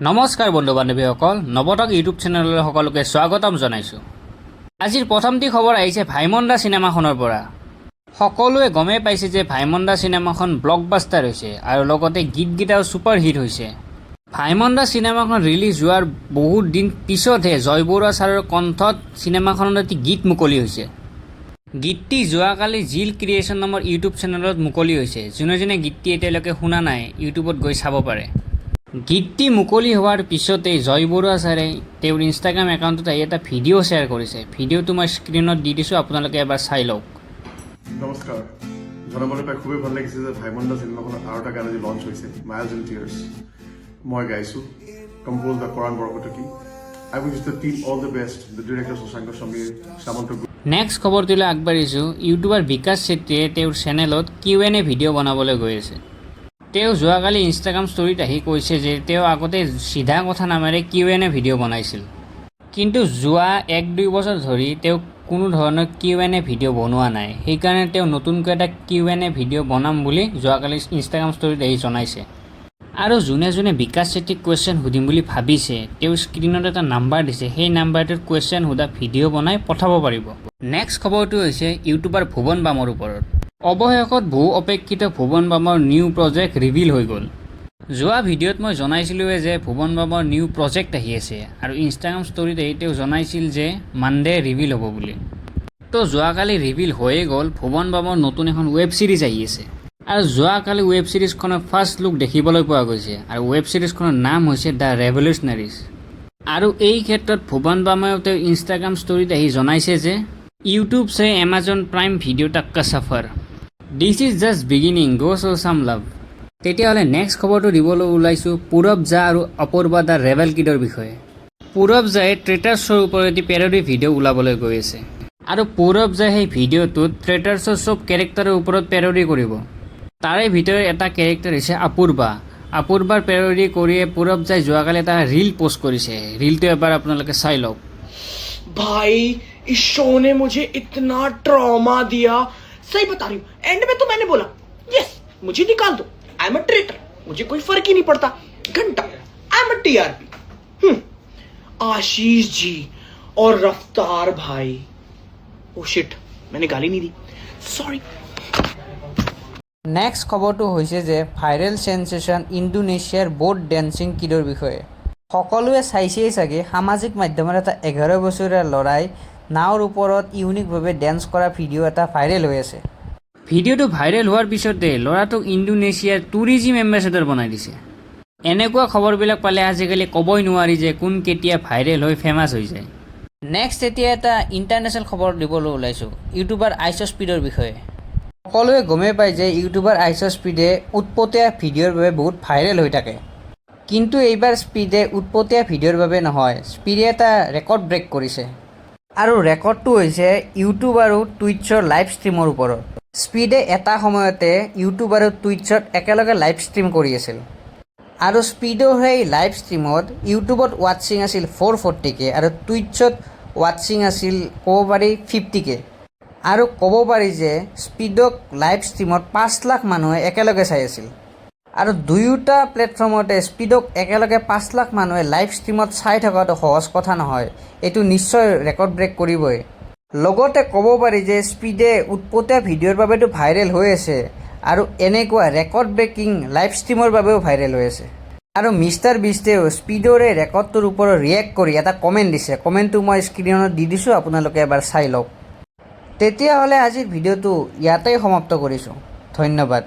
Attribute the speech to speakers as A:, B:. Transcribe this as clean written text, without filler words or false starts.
A: নমস্কাৰ বন্ধু বান্ধৱীসকল, নৱতক ইউটিউব চেনেললৈ সকলোকে স্বাগতম জনাইছোঁ। আজিৰ প্ৰথমটি খবৰ আহিছে ভাইমন দা চিনেমাখনৰ পৰা। সকলোৱে গমেই পাইছে যে ভাইমন দা চিনেমাখন ব্লকবাষ্টাৰ হৈছে আৰু লগতে গীতকেইটাও ছুপাৰ হিট হৈছে। ভাইমন দা চিনেমাখন ৰিলিজ হোৱাৰ বহুত দিন পিছতহে জয় বৰুৱা ছাৰৰ কণ্ঠত চিনেমাখনত এটি গীত মুকলি হৈছে। গীতটি যোৱাকালি জিল ক্ৰিয়েশ্যন নামৰ ইউটিউব চেনেলত মুকলি হৈছে। যোনে গীতটি এতিয়ালৈকে শুনা নাই ইউটিউবত গৈ চাব পাৰে। গীতটি মুকলি হোৱাৰ পিছতেই জয় বৰুৱা ছাৰে তেওঁৰ ইনষ্টাগ্ৰাম একাউণ্টত আহি এটা ভিডিঅ' শ্বেয়াৰ কৰিছে। ভিডিঅ'টো মই স্ক্ৰীণত দি দিছোঁ, আপোনালোকে এবাৰ চাই লওক।
B: নমস্কাৰ, জনাবলৈ পাই খুবেই ভাল লাগিছে যে ভাইমন দা চিনেমাখনৰ আৰু এটা গান আজি লঞ্চ হৈছে, মাইলছ এণ্ড টিয়াৰ্ছ। মই গাইছোঁ, composed by Karan Borkotoky. I wish the team all the best, the director Shashank Samir, Samanta.
A: Next খবৰটোলৈ আগবাঢ়িছোঁ। ইউটিউবাৰ বিকাশ চেত্ৰীয়ে তেওঁৰ চেনেলত Q&A ভিডিঅ' বনাবলৈ গৈ আছে। তেওঁ যোৱাকালি ইনষ্টাগ্ৰাম ষ্টৰীত আহি কৈছে যে তেওঁ আগতে চিধা কথা নামেৰে Q&A ভিডিঅ' বনাইছিল, কিন্তু যোৱা 1-2 বছৰ ধৰি তেওঁ কোনো ধৰণৰ Q&A ভিডিঅ' বনোৱা নাই। সেইকাৰণে তেওঁ নতুনকৈ এটা Q&A ভিডিঅ' বনাম বুলি যোৱাকালি ইনষ্টাগ্ৰাম ষ্টৰীত আহি জনাইছে। আৰু যোনে বিকাশ চেত্ৰীক কুৱেশ্যন সুধিম বুলি ভাবিছে, তেওঁ স্ক্ৰীণত এটা নাম্বাৰ দিছে, সেই নাম্বাৰটোত কুৱেশ্যন সোধা ভিডিঅ' বনাই পঠাব পাৰিব। নেক্সট খবৰটো হৈছে ইউটিউবাৰ ভুৱন বামৰ ওপৰত। অৱশেষত বহু অপেক্ষিত ভুৱন বামৰ নিউ প্ৰজেক্ট ৰিভিল হৈ গ'ল। যোৱা ভিডিঅ'ত মই জনাইছিলোঁৱে যে ভুৱন বামৰ নিউ প্ৰজেক্ট আহি আছে আৰু ইনষ্টাগ্ৰাম ষ্টৰীত আহি তেওঁ জনাইছিল যে মানডে ৰিভিল হ'ব বুলি। তো যোৱাকালি ৰিভিল হৈয়ে গ'ল। ভুৱন বামৰ নতুন এখন ৱেব ছিৰিজ আহি আছে আৰু যোৱাকালি ৱেব ছিৰিজখনৰ ফাৰ্ষ্ট লুক দেখিবলৈ পোৱা গৈছে আৰু ৱেব ছিৰিজখনৰ নাম হৈছে দ্য ৰেভলিউচনাৰিজ। আৰু এই ক্ষেত্ৰত ভুৱন বামেও তেওঁ ইনষ্টাগ্ৰাম ষ্টৰীত আহি জনাইছে যে ইউটিউব চে এমাজন প্ৰাইম ভিডিঅ' তক কা সফৰ, this is just beginning, go show' some love. তেতিয়াহ'লে নেক্সট খবৰটো দিবলৈ ওলাইছোঁ পূৰব জা আৰু অপূৰ্বা দ্য ৰেবেল কিডৰ বিষয়ে। পূৰব জাই ট্ৰেটাৰ্ছৰ ওপৰত এটি পেৰডি ভিডিঅ' ওলাবলৈ গৈ আছে আৰু পূৰব জাই সেই ভিডিঅ'টোত ট্ৰেটাৰ্ছৰ চব কেৰেক্টাৰৰ ওপৰত পেৰডি কৰিব। তাৰে ভিতৰত এটা কেৰেক্টাৰ হৈছে অপূৰ্বাৰ পেৰডি কৰিয়ে পূৰব জাই যোৱাকালি এটা ৰীল পোষ্ট কৰিছে। ৰীলটো এবাৰ আপোনালোকে চাই লওক।
C: भाई इस शो ने मुझे इतना ट्रॉमा दिया, सही बता रही हूँ। एंड में तो मैंने बोला यस मुझे निकाल दो, आई एम अ ट्रेटर, मुझे कोई फर्क ही नहीं पड़ता, घंटा I am a TRP. Ashish ji और रफ्तार भाई, ओ शिट मैंने गाली नहीं दी, सॉरी।
A: নেক্সট খবৰটো হৈছে যে ভাইৰেল চেনচেশ্যন ইণ্ডোনেছিয়াৰ বোট ডেন্সিং কিডৰ বিষয়ে। সকলোৱে চাইছেই চাগে, সামাজিক মাধ্যমত এটা 11 বছৰীয়া ল'ৰাই নাওৰ ওপৰত ইউনিকভাৱে ডেন্স কৰা ভিডিঅ' এটা ভাইৰেল হৈ আছে। ভিডিঅ'টো ভাইৰেল হোৱাৰ পিছতে ল'ৰাটোক ইণ্ডোনেছিয়াৰ টুৰিজিম এম্বেচেডৰ বনাই দিছে। এনেকুৱা খবৰবিলাক পালে আজিকালি ক'বই নোৱাৰি যে কোন কেতিয়া ভাইৰেল হৈ ফেমাছ হৈ যায়। নেক্সট এতিয়া এটা ইণ্টাৰনেশ্যনেল খবৰ দিবলৈ ওলাইছোঁ ইউটিউবাৰ আইচস্পীডৰ বিষয়ে। সকলোৱে গমেই পায় যে ইউটিউবাৰ আইচস্পীডে উৎপতীয়া ভিডিঅ'ৰ বাবে বহুত ভাইৰেল হৈ থাকে, কিন্তু এইবাৰ স্পীডে উৎপতীয়া ভিডিঅ'ৰ বাবে নহয়, স্পীডে এটা ৰেকৰ্ড ব্ৰেক কৰিছে আৰু ৰেকৰ্ডটো হৈছে ইউটিউব আৰু টুইটছৰ লাইভ ষ্ট্ৰীমৰ ওপৰত। স্পীডে এটা সময়তে ইউটিউব আৰু টুইটছত একেলগে লাইভ ষ্ট্ৰীম কৰি আছিল আৰু স্পীডৰ সেই লাইভ ষ্ট্ৰীমত ইউটিউবত ৱাটছিং আছিল 440K আৰু টুইটছত ৱাটছিং আছিল ক'ব পাৰি 50K। আৰু ক'ব পাৰি যে স্পীডক লাইভ ষ্ট্ৰীমত 5 লাখ মানুহে একেলগে চাই আছিল আৰু দুয়োটা প্লেটফৰ্মতে স্পীডক একেলগে 5 লাখ মানুহে লাইভ ষ্ট্ৰীমত চাই থকাটো সহজ কথা নহয়। এইটো নিশ্চয় ৰেকৰ্ড ব্ৰেক কৰিবই। লগতে ক'ব পাৰি যে স্পীডে উৎপতীয়া ভিডিঅ'ৰ বাবেতো ভাইৰেল হৈ আছে আৰু এনেকুৱা ৰেকৰ্ড ব্ৰেকিং লাইভ ষ্ট্ৰীমৰ বাবেও ভাইৰেল হৈ আছে। আৰু মিষ্টাৰ বিষ্টেও স্পীডৰ এই ৰেকৰ্ডটোৰ ওপৰত ৰিয়েক্ট কৰি এটা কমেণ্ট দিছে। কমেণ্টটো মই স্ক্ৰীণত দি দিছোঁ, আপোনালোকে এবাৰ চাই লওক। তেতিয়াহ'লে আজিৰ ভিডিঅ'টো ইয়াতেই সমাপ্ত কৰিছোঁ। ধন্যবাদ।